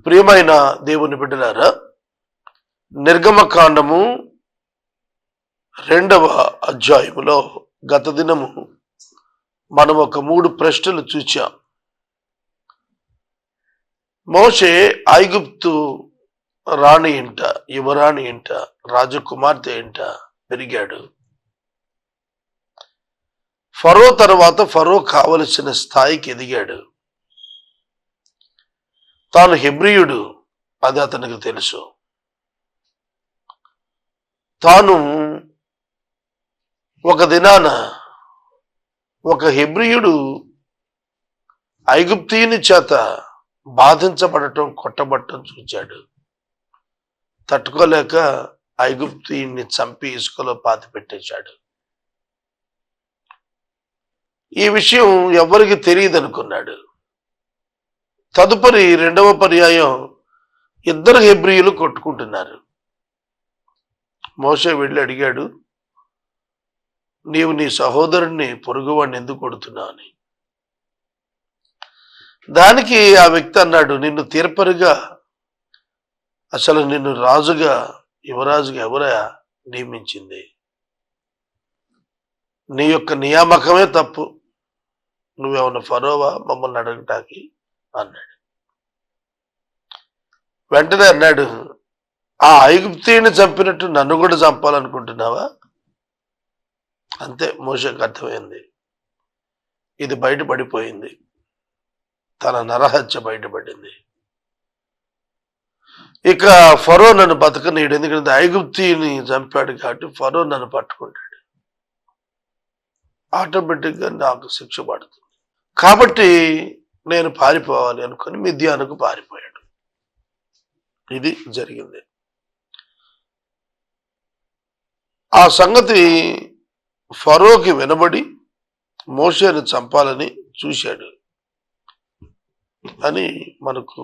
ప్రియమైన దేవుని బిడ్డలారా, నిర్గమకాండము 2వ అధ్యాయములో గత దినము మనం ఒక 3 ప్రశ్నలు చూచాం. మోషే ఐగుప్తు రాణి ఇంట, యువరాణి ఇంట, రాజకుమార్తె ఇంట పెరిగాడు. ఫరో తర్వాత ఫరో కావలసిన స్థాయికి ఎదిగాడు. తాను హెబ్రీయుడు, అది అతనికి తెలుసు. తాను ఒక దినాన ఒక హెబ్రీయుడు ఐగుప్తీయుని చేత బాధించబడటం, కొట్టబడటం చూచాడు. తట్టుకోలేక ఐగుప్తీయుని చంపి ఇసుకలో పాతి పెట్టేశాడు. ఈ విషయం ఎవరికి తెలియదు అనుకున్నాడు. తదుపరి 2వ పర్యాయం ఇద్దరు హెబ్రీయులు కొట్టుకుంటున్నారు. మోషే వెళ్ళి అడిగాడు, నీవు నీ సహోదరుణ్ణి, పొరుగువాడిని ఎందుకు కొడుతున్నావు అని. దానికి ఆ వ్యక్తి అన్నాడు, నిన్ను తీర్పరిగా, అసలు నిన్ను రాజుగా, యువరాజుగా ఎవరా నియమించింది? నీ యొక్క నియామకమే తప్పు. నువ్వేమన్నా ఫరోవా మమ్మల్ని అడగటానికి అన్నాడు. వెంటనే అన్నాడు, ఆ ఐగుప్తీయుని చంపినట్టు నన్ను కూడా చంపాలనుకుంటున్నావా? అంతే, మోషేకు అర్థమైంది. ఇది బయటపడిపోయింది, తన నరహత్య బయటపడింది. ఇక ఫరో నన్ను బతకనీడు, ఎందుకంటే ఐగుప్తీయుని చంపాడు కాబట్టి ఫరో నన్ను పట్టుకుంటాడు, ఆటోమేటిక్గా నాకు శిక్ష పడుతుంది. కాబట్టి నేను పారిపోవాలి అనుకుని మిద్యానుకు పారిపోయాడు. ఇది జరిగింది. ఆ సంగతి ఫరోకి వినబడి మోషేను చంపాలని చూశాడు అని మనకు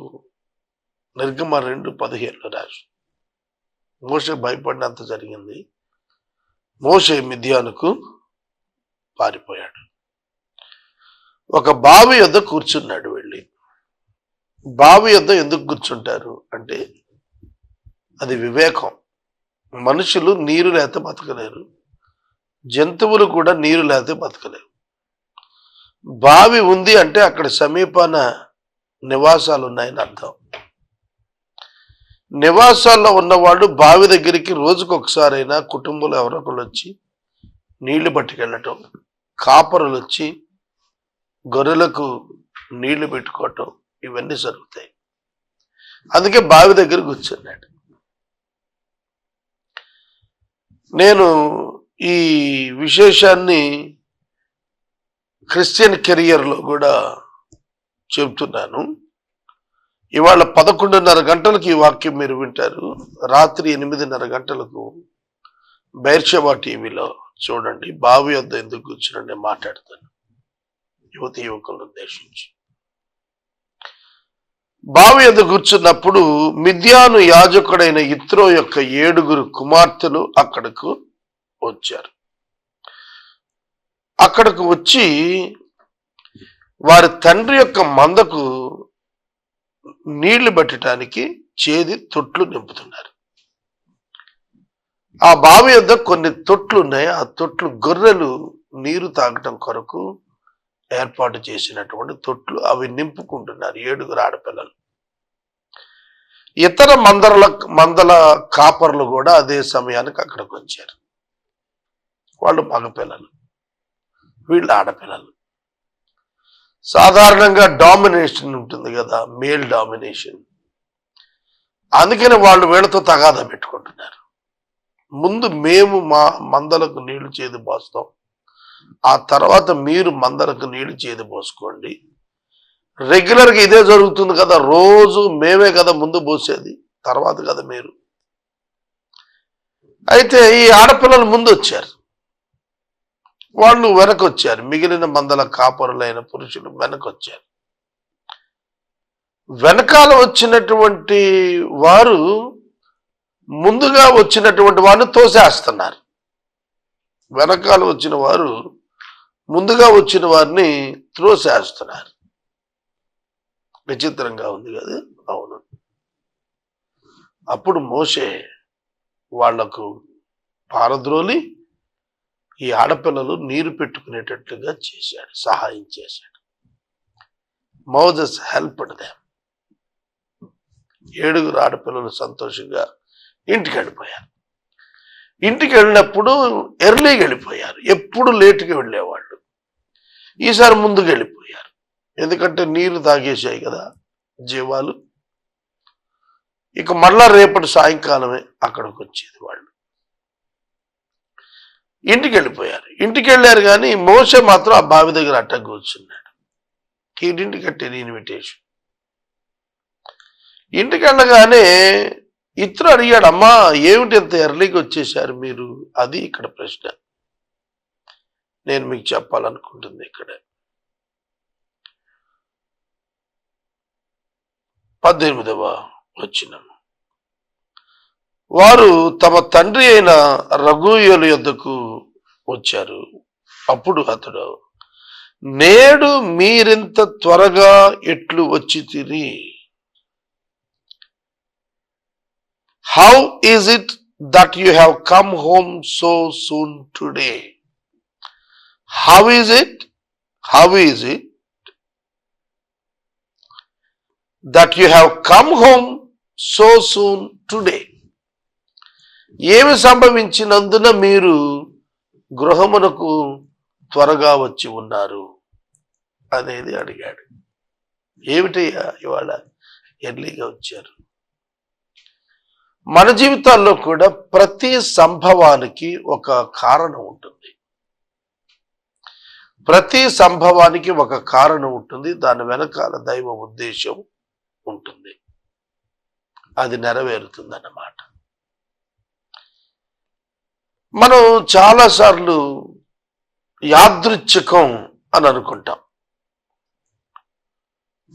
నిర్గమ 2:15 రాజు. మోషే భయపడినంత జరిగింది. మోషే మిద్యానుకు పారిపోయాడు. ఒక బావి యొద్ద కూర్చున్నాడు. వెళ్ళి బావి యొద్ద ఎందుకు కూర్చుంటారు అంటే అది వివేకం. మనుషులు నీరు లేకపోతే బతకలేరు, జంతువులు కూడా నీరు లేకపోతే బతకలేరు. బావి ఉంది అంటే అక్కడ సమీపాన నివాసాలు ఉన్నాయని అర్థం. నివాసాల్లో ఉన్నవాళ్ళు బావి దగ్గరికి రోజుకు ఒకసారైనా కుటుంబంలో ఎవరొకరు వచ్చి నీళ్లు పట్టుకెళ్ళటం, కాపరులు వచ్చి గొర్రెలకు నీళ్లు పెట్టుకోవటం, ఇవన్నీ జరుగుతాయి. అందుకే బావి దగ్గర కూర్చున్నాడు. నేను ఈ విశేషాన్ని క్రిస్టియన్ కెరియర్లో కూడా చెబుతున్నాను. ఇవాళ 11:30 గంటలకు ఈ వాక్యం మీరు వింటారు. రాత్రి 8:30 గంటలకు బైర్షెబా టీవీలో చూడండి. బావి వద్ద ఎందుకు కూర్చుని మాట్లాడతాను యువతి యువకులను ఉద్దేశించి. బావి వద్ద కూర్చున్నప్పుడు మిద్యాను యాజకుడైన యిత్రో యొక్క 7 కుమార్తెలు అక్కడకు వచ్చారు. అక్కడకు వచ్చి వారి తండ్రి యొక్క మందకు నీళ్లు పట్టడానికి చేది తొట్లు నింపుతున్నారు. ఆ బావి వద్ద కొన్ని తొట్లు ఉన్నాయి. ఆ తొట్లు గొర్రెలు నీరు తాగటం కొరకు ఏర్పాటు చేసినటువంటి తొట్లు. అవి నింపుకుంటున్నారు 7 ఆడపిల్లలు. ఇతర మందల కాపర్లు కూడా అదే సమయానికి అక్కడికి వచ్చారు. వాళ్ళు మగపిల్లలు, వీళ్ళు ఆడపిల్లలు. సాధారణంగా డామినేషన్ ఉంటుంది కదా, మేల్ డామినేషన్. అందుకని వాళ్ళు వీళ్ళతో తగాదా పెట్టుకుంటున్నారు. ముందు మేము మా మందలకు నీళ్లు చేది పోస్తాం, ఆ తర్వాత మీరు మందలకు నీళ్లు చేది పోసుకోండి. రెగ్యులర్గా ఇదే జరుగుతుంది కదా, రోజు మేమే కదా ముందు పోసేది, తర్వాత కదా మీరు. అయితే ఈ ఆడపిల్లలు ముందు వచ్చారు, వాళ్ళు వెనకొచ్చారు. మిగిలిన మందల కాపరులైన పురుషులు వెనకొచ్చారు. వెనకాల వచ్చినటువంటి వారు ముందుగా వచ్చినటువంటి వారిని తోసేస్తున్నారు. వెనకాల వచ్చిన వారు ముందుగా వచ్చిన వారిని త్రోసేస్తున్నారు. విచిత్రంగా ఉంది కదా. అవును, అప్పుడు మోషే వాళ్లకు పారద్రోలి ఈ ఆడపిల్లలు నీరు పెట్టుకునేటట్లుగా చేశాడు, సహాయం చేశాడు. Moses helped them. 7 ఆడపిల్లలు సంతోషంగా ఇంటికి వెళ్ళిపోయారు. ఇంటికి వెళ్ళినప్పుడు ఎర్లీగా వెళ్ళిపోయారు. ఎప్పుడు లేటుగా వెళ్ళేవాళ్ళు. ఈసారి ముందుకు వెళ్ళిపోయారు. ఎందుకంటే నీరు తాగేశాయి కదా జీవాలు. ఇక మళ్ళా రేపటి సాయంకాలమే అక్కడికి వచ్చేది వాళ్ళు. ఇంటికి వెళ్ళిపోయారు. ఇంటికి వెళ్ళారు కానీ మోషే మాత్రం ఆ బావి దగ్గర అట్ట కూర్చున్నాడు. He didn't get any invitation. ఇంటికి వెళ్ళగానే ఇతరు అడిగాడు, అమ్మా ఏమిటి ఎంత ఎర్లీగా వచ్చేసారు మీరు? అది ఇక్కడ ప్రశ్న నేను మీకు చెప్పాలనుకుంటుంది. ఇక్కడ 18వ వచనం. వారు తమ తండ్రి అయిన రగూయేలు యొద్దకు వచ్చారు. అప్పుడు అతడు, నేడు మీరింత త్వరగా ఎట్లు వచ్చితిరి? How is it that you have come home so soon today? How is it that you have come home so soon today? ఏమి సంభవించినందున మీరు గృహమునకు త్వరగా వచ్చి ఉన్నారు అనేది అడిగాడు. ఏమిటయ్యా ఇవాళ ఎర్లీగా వచ్చారు? మన జీవితాల్లో కూడా ప్రతి సంభవానికి ఒక కారణం ఉంటుంది. ప్రతి సంభవానికి ఒక కారణం ఉంటుంది. దాని వెనకాల దైవ ఉద్దేశం ఉంటుంది. అది నెరవేరుతుంది అన్నమాట. మనం చాలాసార్లు యాదృచ్ఛికం అని అనుకుంటాం,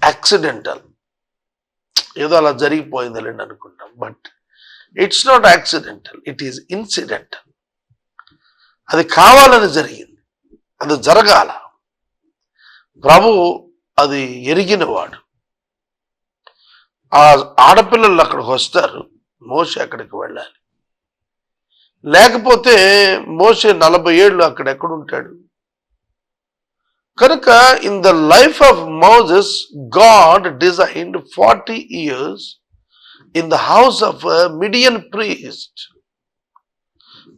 యాక్సిడెంటల్, ఏదో అలా జరిగిపోయిందని అనుకుంటాం. But it's not accidental, it is incidental. అది కావాలని జరిగింది, అది జరగాల. ప్రభు అది ఎరిగినవాడు. ఆ ఆడపిల్లలు అక్కడికి వస్తారు, మోషే అక్కడికి వెళ్ళాలి. లేకపోతే మోషే 40 ఏళ్ళు అక్కడ ఎక్కడుంటాడు? కనుక in the life of Moses God designed 40 years in the house of a Midian priest.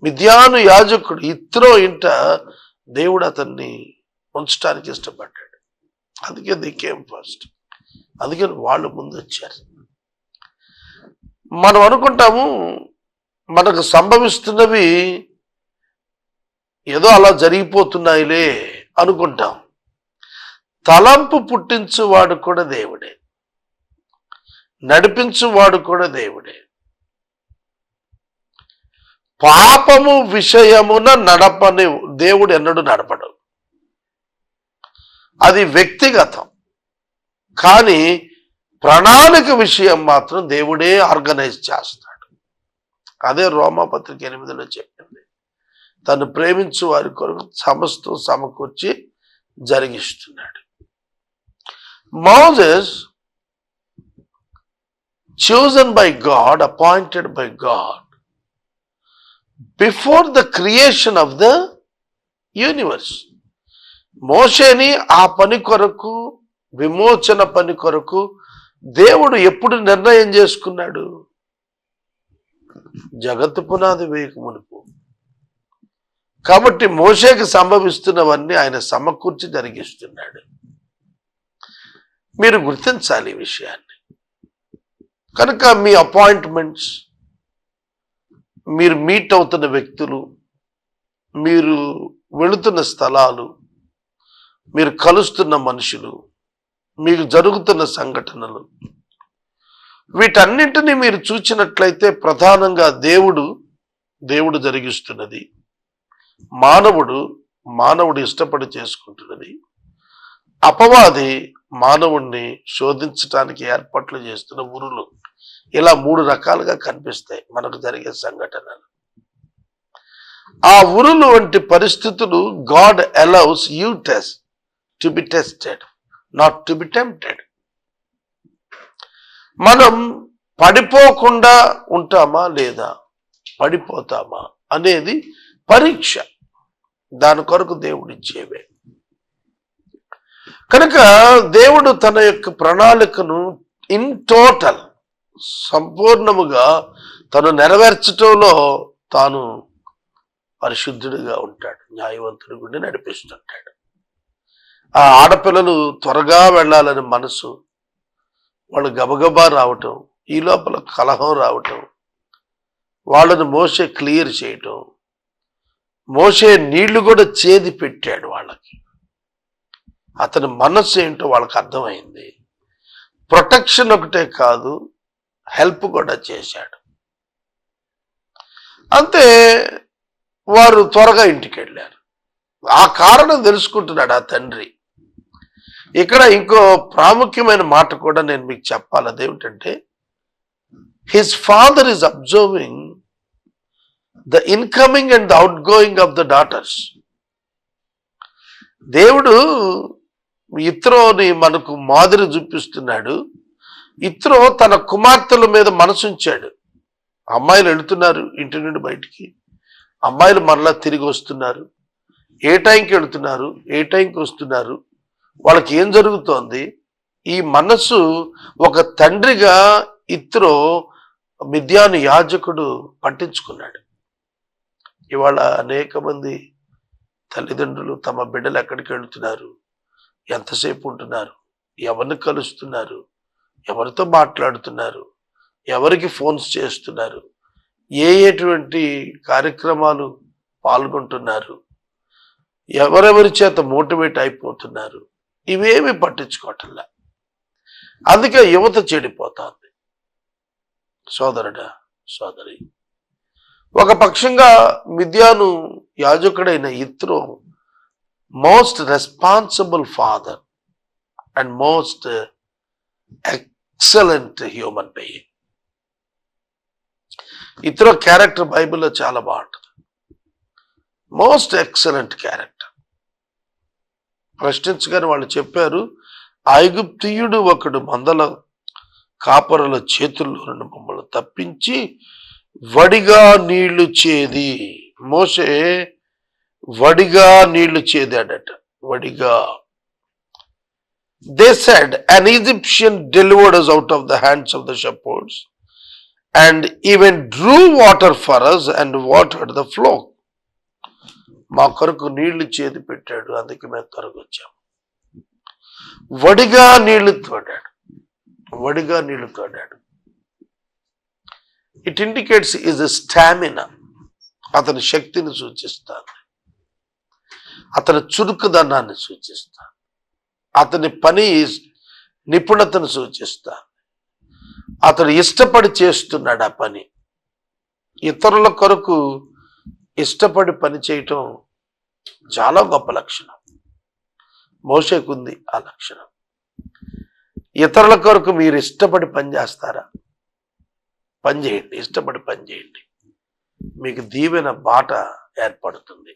మిద్యాను యాజకుడు ఇత్రో ఇంట దేవుడు అతన్ని ఉంచడానికి ఇష్టపడ్డాడు. అందుకే ది కేమ్ ఫస్ట్. అందుకని వాళ్ళు ముందు వచ్చారు. మనం అనుకుంటాము మనకు సంభవిస్తున్నవి ఏదో అలా జరిగిపోతున్నాయిలే అనుకుంటాం. తలంపు పుట్టించువాడు కూడా దేవుడే, నడిపించువాడు కూడా దేవుడే. పాపము విషయమున నడపని దేవుడు ఎన్నడూ నడపడు. అది వ్యక్తిగతం. కానీ ప్రణాళిక విషయం మాత్రం దేవుడే ఆర్గనైజ్ చేస్తాడు. అదే రోమాపత్రిక 8లో చెప్పింది. తను ప్రేమించు వారి కొరకు సమస్తం సమకూర్చి జరిగిస్తున్నాడు. Moses chosen by God, appointed by God before the creation of the universe. మోషేని ఆ పని కొరకు, విమోచన పని కొరకు దేవుడు ఎప్పుడు నిర్ణయం చేసుకున్నాడు? జగత్తు పునాది వేయక మునుపు. కాబట్టి మోషేకి సంభవిస్తున్నవన్నీ ఆయన సమకూర్చి జరిగిస్తున్నాడు. మీరు గుర్తించాలి ఈ విషయాన్ని. కనుక మీ అపాయింట్మెంట్స్, మీరు మీట్ అవుతున్న వ్యక్తులు, మీరు వెళుతున్న స్థలాలు, మీరు కలుస్తున్న మనుషులు, మీకు జరుగుతున్న సంఘటనలు, వీటన్నింటినీ మీరు చూచినట్లయితే ప్రధానంగా దేవుడు జరిగిస్తున్నది, మానవుడు ఇష్టపడి చేసుకుంటున్నది, అపవాది మానవుణ్ణి శోధించడానికి ఏర్పాట్లు చేస్తున్న ఉరులు. ఇలా 3 రకాలుగా కనిపిస్తాయి మనకు జరిగే సంఘటనలు. ఆ ఉరులు వంటి పరిస్థితులు God allows you to be tested, not to be tempted. మనం పడిపోకుండా ఉంటామా లేదా పడిపోతామా అనేది పరీక్ష. దాని కొరకు దేవుడు ఇచ్చేవే. కనుక దేవుడు తన యొక్క ప్రణాళికను ఇన్ టోటల్ సంపూర్ణముగా తను నెరవేర్చటంలో తాను పరిశుద్ధుడిగా ఉంటాడు, న్యాయవంతుడి గుండి నడిపిస్తుంటాడు. ఆ ఆడపిల్లలు త్వరగా వెళ్ళాలని మనసు, వాళ్ళు గబగబా రావటం, ఈ లోపల కలహం రావటం, వాళ్ళని మోసే క్లియర్ చేయటం, మోసే నీళ్లు కూడా చేది పెట్టాడు వాళ్ళకి. అతని మనస్సు ఏంటో వాళ్ళకి అర్థమైంది. ప్రొటెక్షన్ ఒకటే కాదు, హెల్ప్ కూడా చేశాడు. అంతే, వారు త్వరగా ఇంటికి వెళ్ళారు. ఆ కారణం తెలుసుకుంటున్నాడు ఆ తండ్రి. ఇక్కడ ఇంకో ప్రాముఖ్యమైన మాట కూడా నేను మీకు చెప్పాలి. అదేమిటంటే, his father is observing the incoming and the out going of the daughters. దేవుడు ఇత్రోని మనకు మాదిరి చూపిస్తున్నాడు. ఇత్రో తన కుమార్తెల మీద మనసుంచాడు. అమ్మాయిలు వెళుతున్నారు ఇంటి నుండి బయటికి, అమ్మాయిలు మరలా తిరిగి వస్తున్నారు. ఏ టైంకి వెళుతున్నారు, ఏ టైంకి వస్తున్నారు, వాళ్ళకి ఏం జరుగుతోంది, ఈ మనస్సు ఒక తండ్రిగా ఇత్రో మిద్యాను యాజకుడు పట్టించుకున్నాడు. ఇవాళ అనేక మంది తల్లిదండ్రులు తమ బిడ్డలు ఎక్కడికి వెళుతున్నారు, ఎంతసేపు ఉంటున్నారు, ఎవరిని కలుస్తున్నారు, ఎవరితో మాట్లాడుతున్నారు, ఎవరికి ఫోన్స్ చేస్తున్నారు, ఎటువంటి కార్యక్రమాలు పాల్గొంటున్నారు, ఎవరెవరి చేత మోటివేట్ అయిపోతున్నారు, ఇవేమి పట్టించుకోవట్లే. అందుకే యువత చెడిపోతుంది. సోదరుడా, సోదరి, ఒక పక్షంగా మిద్యాను యాజకుడైన ఇత్రో most responsible father and most excellent human being. ఇత్రో క్యారెక్టర్ బైబిల్లో చాలా బాగుంటుంది. Most excellent character. ప్రశ్నించగానే వాళ్ళు చెప్పారు, ఐగుప్తియుడు ఒకడు మందల కాపరుల చేతుల్లో నుండి మమ్మల్ని తప్పించి వడిగా నీళ్లు చేది. మోషే వడిగా నీళ్లు చేదాడట, వడిగా. They said, an Egyptian delivered us out of the hands of the shepherds and even drew water for us and watered the flock. మా కొరకు నీళ్లు చేది పెట్టాడు, అందుకే మేము త్వరగా వచ్చాము. వడిగా నీళ్లు తోడాడు, వడిగా నీళ్లు తోడాడు. It indicates is stamina. అతని శక్తిని సూచిస్తాను, అతని చురుకుదనాన్ని సూచిస్తాను, అతని పని నిపుణతను సూచిస్తాను. అతడు ఇష్టపడి చేస్తున్నాడు ఆ పని. ఇతరుల కొరకు ఇష్టపడి పని చేయటం చాలా గొప్ప లక్షణం. మోషేకుంది ఆ లక్షణం. ఇతరుల కొరకు మీరు ఇష్టపడి పని చేస్తారా? పని చేయండి, ఇష్టపడి పని చేయండి, మీకు దీవెన బాట ఏర్పడుతుంది.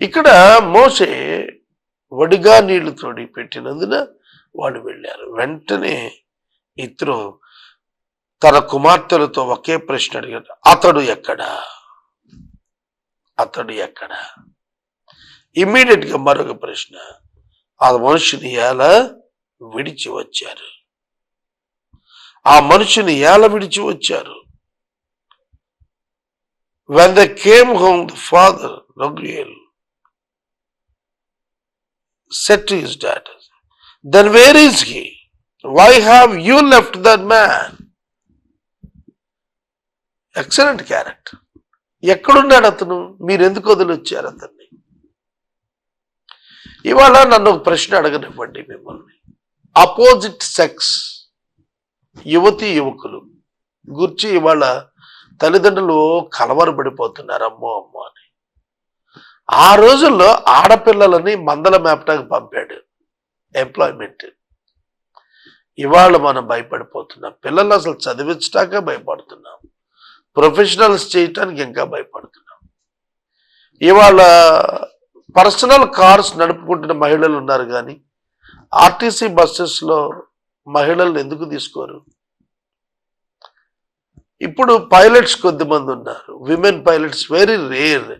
ఇక్కడ మోషే వడిగా నీళ్లు తోడి పెట్టినందున వాళ్ళు వెళ్ళారు. వెంటనే ఇత్రో తన కుమార్తెలతో ఒకే ప్రశ్న అడిగాడు, అతడు ఎక్కడా, అతడు ఎక్కడా? ఇమ్మీడియట్ గా మరొక ప్రశ్న, ఆ మనుషుని ఎలా విడిచి వచ్చారు, ఆ మనుషుని ఎలా విడిచి వచ్చారు? When they came home, the father, Raguel, said to his daughters, then where is he? Why have you left that man? Excellent character. ఎక్కడున్నాడు అతను? మీరు ఎందుకు వదిలొచ్చారు అతన్ని? ఇవాళ నన్ను ఒక ప్రశ్న అడగనివ్వండి మిమ్మల్ని. అపోజిట్ సెక్స్ యువతి యువకులు గురించి ఇవాళ తల్లిదండ్రులు కలవరపడిపోతున్నారు, అమ్మో అమ్మో అని. ఆ రోజుల్లో ఆడపిల్లలని మందల మేపటానికి పంపాడు, ఎంప్లాయ్మెంట్. ఇవాళ మనం భయపడిపోతున్నాం. పిల్లలు అసలు చదివించటాకే భయపడుతున్నాం, ప్రొఫెషనల్స్ చేయటానికి ఇంకా భయపడుతున్నాం. ఇవాళ పర్సనల్ కార్స్ నడుపుకుంటున్న మహిళలు ఉన్నారు, కానీ ఆర్టీసీ బస్సెస్లో మహిళలను ఎందుకు తీసుకోరు? ఇప్పుడు పైలట్స్ కొద్దిమంది ఉన్నారు, విమెన్ పైలట్స్ వెరీ రేర్.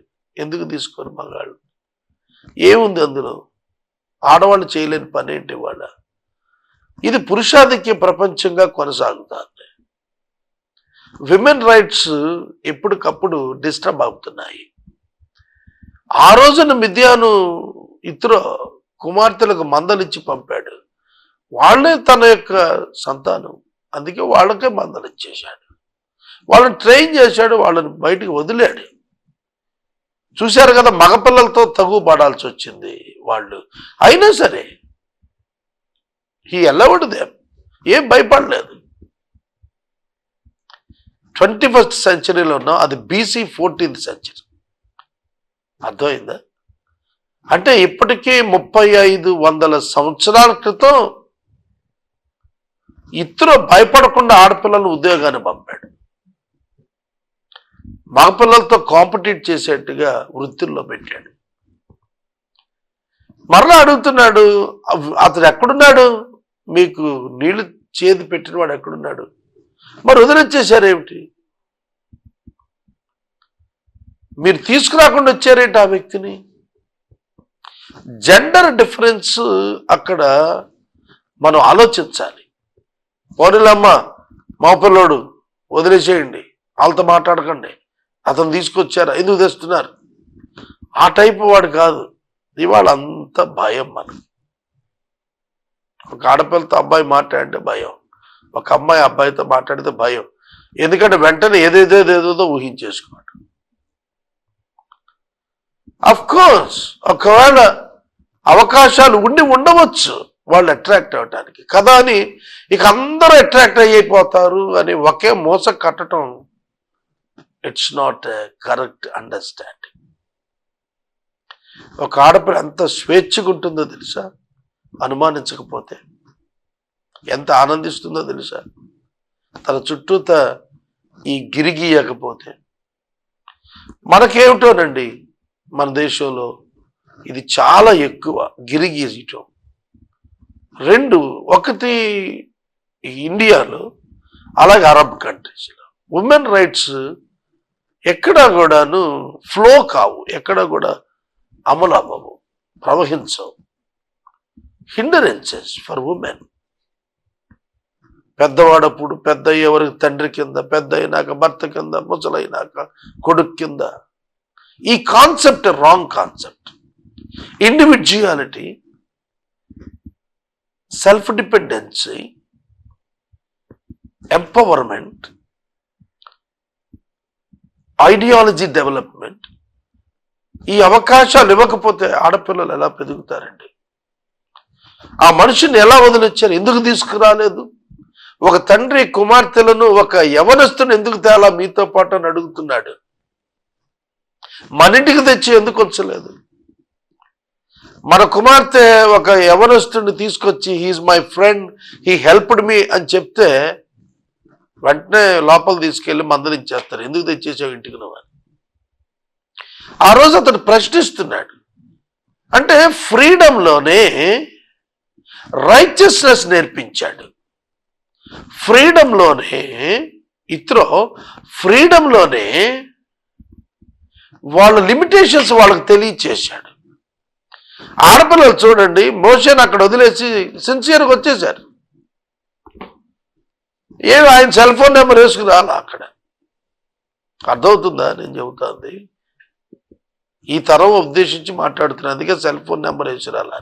ఎందుకు తీసుకోరు మగాళ్ళు? ఏముంది అందులో? ఆడవాళ్ళు చేయలేని పని ఏంటి వాళ్ళ? ఇది పురుషాధిక్య ప్రపంచంగా కొనసాగుతుంది. విమెన్ రైట్స్ ఎప్పటికప్పుడు డిస్టర్బ్ అవుతున్నాయి. ఆ రోజున మిథ్యాను ఇతర కుమార్తెలకు మందలిచ్చి పంపాడు. వాళ్ళే తన యొక్క సంతానం, అందుకే వాళ్ళకే మందలిచ్చేశాడు. వాళ్ళని ట్రైన్ చేశాడు, వాళ్ళని బయటికి వదిలాడు. చూశారు కదా, మగపిల్లలతో తగు పడాల్సి వచ్చింది వాళ్ళు. అయినా సరే హీ అలౌడ్ దెమ్, ఏం భయపడలేదు. 21st సెంచరీలో ఉన్నాం, అది BC 14th సెంచరీ. అర్థమైందా? అంటే ఇప్పటికీ 3500 సంవత్సరాల క్రితం ఇతరు భయపడకుండా ఆడపిల్లలను ఉద్యోగాన్ని పంపాడు. మగపిల్లలతో కాంపిటీట్ చేసేట్టుగా వృత్తుల్లో పెట్టాడు. మరలా అడుగుతున్నాడు, అతడు ఎక్కడున్నాడు? మీకు నీళ్లు చేతి పెట్టిన వాడు ఎక్కడున్నాడు? మరి వదిలిచ్చేశారేమిటి? మీరు తీసుకురాకుండా వచ్చారేంటి ఆ వ్యక్తిని? జెండర్ డిఫరెన్స్ అక్కడ మనం ఆలోచించాలి. పోనీలమ్మ, మా పిల్లోడు వదిలేసేయండి, వాళ్ళతో మాట్లాడకండి, అతను తీసుకొచ్చారా, ఎందుకు తెస్తున్నారు, ఆ టైపు వాడు కాదు. ఇవాళ అంత భయం మనకు. ఒక ఆడపిల్లతో అబ్బాయి మాట్లాడితే భయం, ఒక అమ్మాయి అబ్బాయితో మాట్లాడితే భయం. ఎందుకంటే వెంటనే ఏదేదో ఊహించేసుకోండి. అఫ్ కోర్స్ ఒకవేళ అవకాశాలు ఉండవచ్చు వాళ్ళు అట్రాక్ట్ అవడానికి కదా అని ఇక అందరూ అట్రాక్ట్ అయిపోతారు అని ఒకే మోస కట్టడం, ఇట్స్ నాట్ కరెక్ట్ అండర్స్టాండింగ్. ఒక ఆడపిల్ల ఎంత స్వేచ్ఛగా ఉంటుందో తెలుసా? అనుమానించకపోతే ఎంత ఆనందిస్తుందో తెలుసా? తన చుట్టూత ఈ గిరిగీయకపోతే. మనకేమిటోనండి, మన దేశంలో ఇది చాలా ఎక్కువ గిరిగీయటం. రెండు, ఒకటి ఇండియాలో, అలాగే అరబ్ కంట్రీస్లో ఉమెన్ రైట్స్ ఎక్కడా కూడాను ఫ్లో కావు, ఎక్కడ కూడా అమలు అవ్వవు, ప్రవహించవు. హిండరెన్సెస్ ఫర్ ఉమెన్. పెద్దవాడప్పుడు పెద్ద ఎవరికి తండ్రి కింద, పెద్ద అయినాక భర్త కింద, ముసలైనాక కొడుకు కింద. ఈ concept wrong concept. Individuality, self dependency, empowerment, ideology development, ఈ అవకాశాలు ఇవ్వకపోతే ఆడపిల్లలు ఎలా పెరుగుతారండి? ఆ మనిషిని ఎలా వదిలిచ్చారు? ఎందుకు తీసుకురాలేదు? ఒక తండ్రి కుమార్తెలను, ఒక యవనస్తుని ఎందుకు తేలా మీతో పాటు అని అడుగుతున్నాడు. మన ఇంటికి తెచ్చి ఎందుకు వచ్చలేదు? మన కుమార్తె ఒక యవనస్తుడిని తీసుకొచ్చి he is my friend, he helped me అని చెప్తే వెంటనే లోపల తీసుకెళ్లి మందలించేస్తారు, ఎందుకు తెచ్చేసావు ఇంటికి నువ్వు అని. ఆ రోజు అతను ప్రశ్నిస్తున్నాడు. అంటే ఫ్రీడంలోనే రైచియస్నెస్ నేర్పించాడు. ఫ్రీడంలోనే ఫ్రీడంలోనే వాళ్ళ లిమిటేషన్స్ వాళ్ళకి తెలియచేశాడు. ఆడపిల్లలు చూడండి, మోషేని అక్కడ వదిలేసి సిన్సియర్గా వచ్చేశారు. ఏమి ఆయన సెల్ ఫోన్ నెంబర్ వేసుకుని రాలా అక్కడ. అర్థమవుతుందా నేను చెబుతాంది? ఈ తరం ఉద్దేశించి మాట్లాడుతున్నా, అందుకే సెల్ ఫోన్ నెంబర్ వేసి రాలా.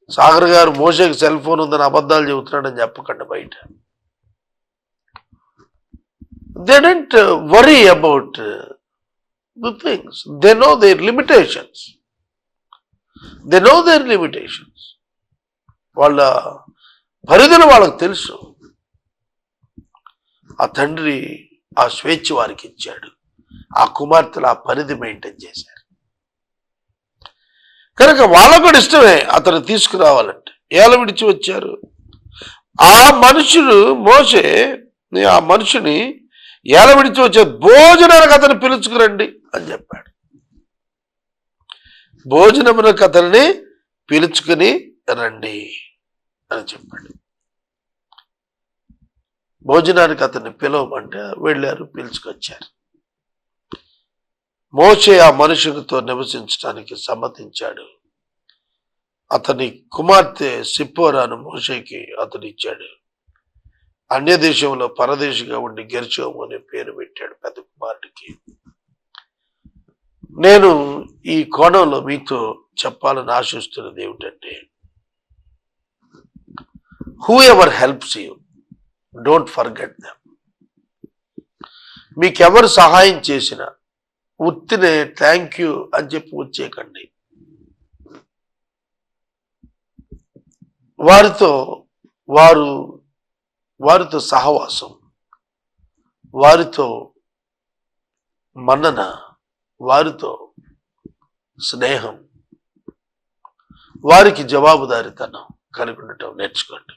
సాగర్ గారు మోషేకి సెల్ ఫోన్ ఉందని అబద్ధాలు చెబుతున్నాడని చెప్పకండి బయట. They don't worry about the things, they know their limitations. వాళ్ళ పరిధులు వాళ్ళకి తెలుసు. ఆ తండ్రి ఆ స్వేచ్ఛ వారికి ఇచ్చాడు, ఆ కుమార్తెలు ఆ పరిధి మెయింటైన్ చేశారు. కనుక వాళ్ళకు కూడా ఇష్టమే అతను తీసుకురావాలంటే. ఏల విడిచి వచ్చారు ఆ మనుషులు. మోషే ఆ మనుషుని ఏల విడిచి వచ్చారు, భోజనానికి అతను పిలుచుకురండి అని చెప్పాడు. భోజనమునకు అతనిని పిలుచుకుని రండి అని చెప్పాడు. భోజనానికి అతన్ని పిలవమంటే వెళ్ళారు, పిలుచుకొచ్చారు. మోషే ఆ మనుషులతో నివసించడానికి సమ్మతించాడు. అతని కుమార్తె సిప్పోరాను మోషేకి అతడు ఇచ్చాడు. అన్య దేశంలో పరదేశిగా ఉండి గెర్షోము అనే పేరు పెట్టాడు పెద్ద కుమారుడికి. నేను ఈ కోణంలో మీతో చెప్పాలని ఆశిస్తున్నది ఏమిటంటే, whoever helps you, don't forget them. మీకెవరు సహాయం చేసినా ఉత్తినే థ్యాంక్ యూ అని చెప్పి వచ్చేయకండి. వారితో సహవాసం, వారితో మన్నన, వారితో స్నేహం, వారికి జవాబుదారీతనం కలిగి ఉండటం నేర్చుకోండి.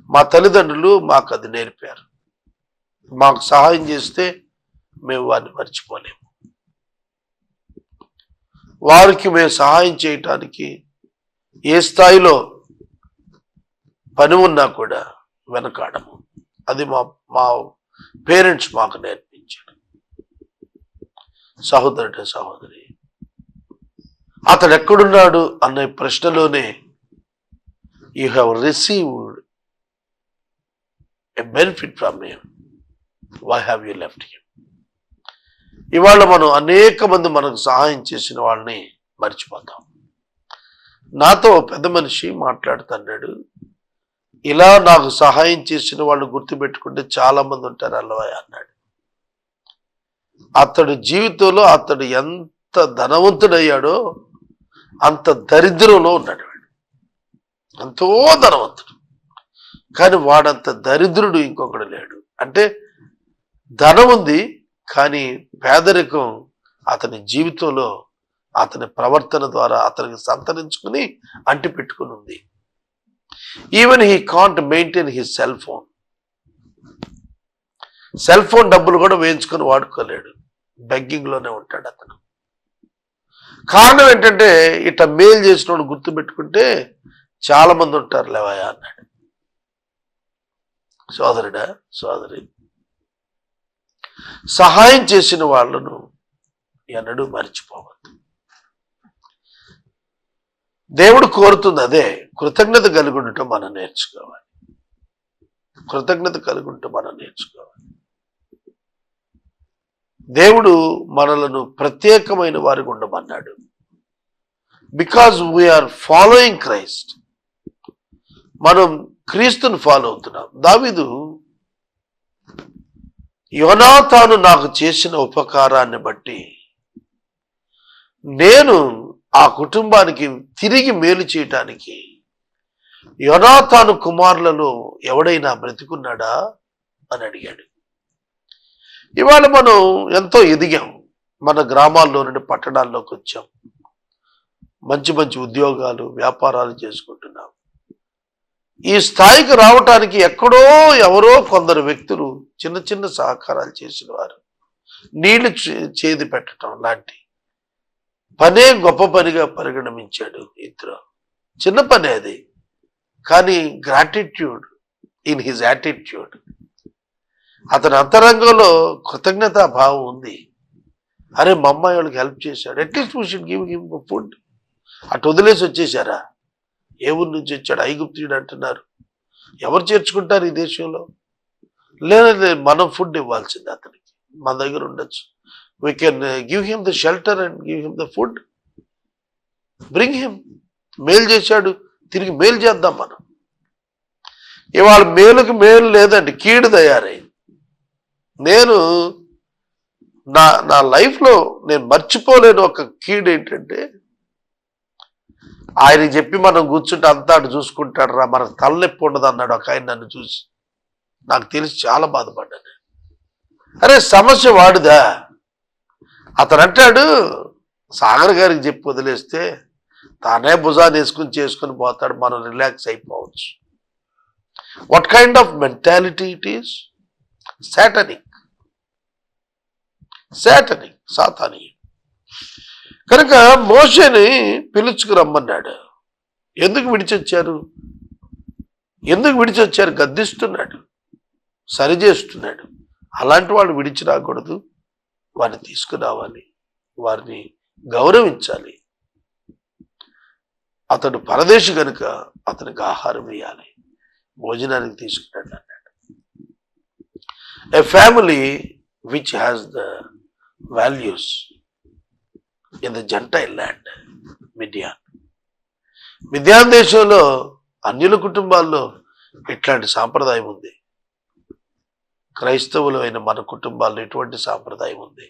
మా తల్లిదండ్రులు మాకు అది నేర్పారు. మాకు సహాయం చేస్తే మేము వారిని మర్చిపోలేము. వారికి మేము సహాయం చేయటానికి ఏ స్థాయిలో పని ఉన్నా కూడా వెనకాడము. అది మా పేరెంట్స్ మాకు నేర్పించారు. సహోదరుడు, సహోదరి, అతడు ఎక్కడున్నాడు అనే ప్రశ్నలోనే you have received a benefit from him, why have you left him. ఇవాళ మనం అనేక మంది మనకు సహాయం చేసిన వాళ్ళని మర్చిపోతాం. నాతో పెద్ద మనిషి మాట్లాడుతున్నాడు, ఇలా నాకు సహాయం చేసిన వాళ్ళు గుర్తుపెట్టుకుంటే చాలా మంది ఉంటారు అల్లవయ్య అన్నాడు. అతడి జీవితంలో అతడు ఎంత ధనవంతుడయ్యాడో అంత దరిద్రంలో ఉన్నాడు. ఎంతో ధనవంతుడు, కానీ వాడంత దరిద్రుడు ఇంకొకడు లేడు. అంటే ధనం ఉంది, కానీ పేదరికం అతని జీవితంలో అతని ప్రవర్తన ద్వారా అతనికి సంతరించుకుని అంటి పెట్టుకుని ఉంది. Even he can't maintain his cell phone. Cell phone డబ్బులు కూడా వేయించుకొని వాడుకోలేడు. బెగ్గింగ్ లోనే ఉంటాడు అతను. కారణం ఏంటంటే, ఇట్లా మేలు చేసిన వాడు గుర్తు పెట్టుకుంటే చాలా మంది ఉంటారు లేవయ్య అన్నాడు. సోదరుడా, సోదరి, సహాయం చేసిన వాళ్ళను ఎన్నడూ మర్చిపోవద్దు. దేవుడు కోరుతుంది అదే, కృతజ్ఞత కలిగి ఉండటం మనం నేర్చుకోవాలి. కృతజ్ఞత కలిగి ఉండటం మనం నేర్చుకోవాలి. దేవుడు మనలను ప్రత్యేకమైన వారికి ఉండమన్నాడు. Because we are following Christ. మనం క్రీస్తుని ఫాలో అవుతున్నాం. దావీదు, యోనాతాను నాకు చేసిన ఉపకారాన్ని బట్టి నేను ఆ కుటుంబానికి తిరిగి మేలు చేయటానికి యోనాతాను కుమారులలో ఎవడైనా బ్రతికున్నాడా అని అడిగాడు. ఇవాళ మనం ఎంతో ఎదిగాం. మన గ్రామాల్లో నుండి పట్టణాల్లోకి వచ్చాం. మంచి మంచి ఉద్యోగాలు, వ్యాపారాలు చేసుకుంటున్నాం. ఈ స్థాయికి రావటానికి ఎక్కడో ఎవరో కొందరు వ్యక్తులు చిన్న చిన్న సహకారాలు చేసిన వారు, నీళ్లు చేది పెట్టడం లాంటి పనే గొప్ప పనిగా పరిగణించాడు ఇద్దరు. చిన్న పనే అది, కానీ గ్రాటిట్యూడ్ ఇన్ హిజ్ యాటిట్యూడ్, అతని అంతరంగంలో కృతజ్ఞతా భావం ఉంది. అరే, మా అమ్మాయి వాళ్ళకి హెల్ప్ చేశాడు, at least we should give him food. అటు వదిలేసి వచ్చేసారా? ఏ ఊరి నుంచి వచ్చాడు? ఐగుప్తుడు అంటున్నారు. ఎవరు చేర్చుకుంటారు ఈ దేశంలో? లేదు, మనం ఫుడ్ ఇవ్వాల్సింది అతనికి. మన దగ్గర ఉండొచ్చు. We can give him the shelter and give him the food. Bring him. మేలు చేశాడు, తిరిగి మేలు చేద్దాం మనం. ఇవాళ మేలుకి మేలు లేదండి, కీడు తయారైంది. నేను నా లైఫ్లో నేను మర్చిపోలేని ఒక కీడు ఏంటంటే, ఆయనకి చెప్పి మనం కూర్చుంటే అంతా అటు చూసుకుంటాడు రా, మనకు తలనొప్పి ఉండదు అన్నాడు ఒక ఆయన నన్ను చూసి. నాకు తెలిసి చాలా బాధపడ్డాను. అరే, సమస్య వాడుదా? అతను అంటాడు, సాగర్ గారికి చెప్పి వదిలేస్తే తానే భుజాన్ని చేసుకుని పోతాడు, మనం రిలాక్స్ అయిపోవచ్చు. What kind of mentality it is? Satanic, సాతాని. కనుక మోషేని పిలుచుకురమ్మన్నాడు. ఎందుకు విడిచొచ్చారు? గద్దిస్తున్నాడు. సరిచేస్తున్నాడు. అలాంటి వాళ్ళు విడిచి రాకూడదు, వారిని తీసుకురావాలి, వారిని గౌరవించాలి. అతడు పరదేశి కనుక అతనికి ఆహారం వేయాలి, భోజనానికి తీసుకురండి అన్నాడు. A family which has the values in the gentile land Midian. మిద్యాన్ దేశంలో అన్యుల కుటుంబాల్లో ఇట్లాంటి సాంప్రదాయం ఉంది. క్రైస్తవులు అయిన మన కుటుంబాల్లో ఎటువంటి సాంప్రదాయం ఉంది?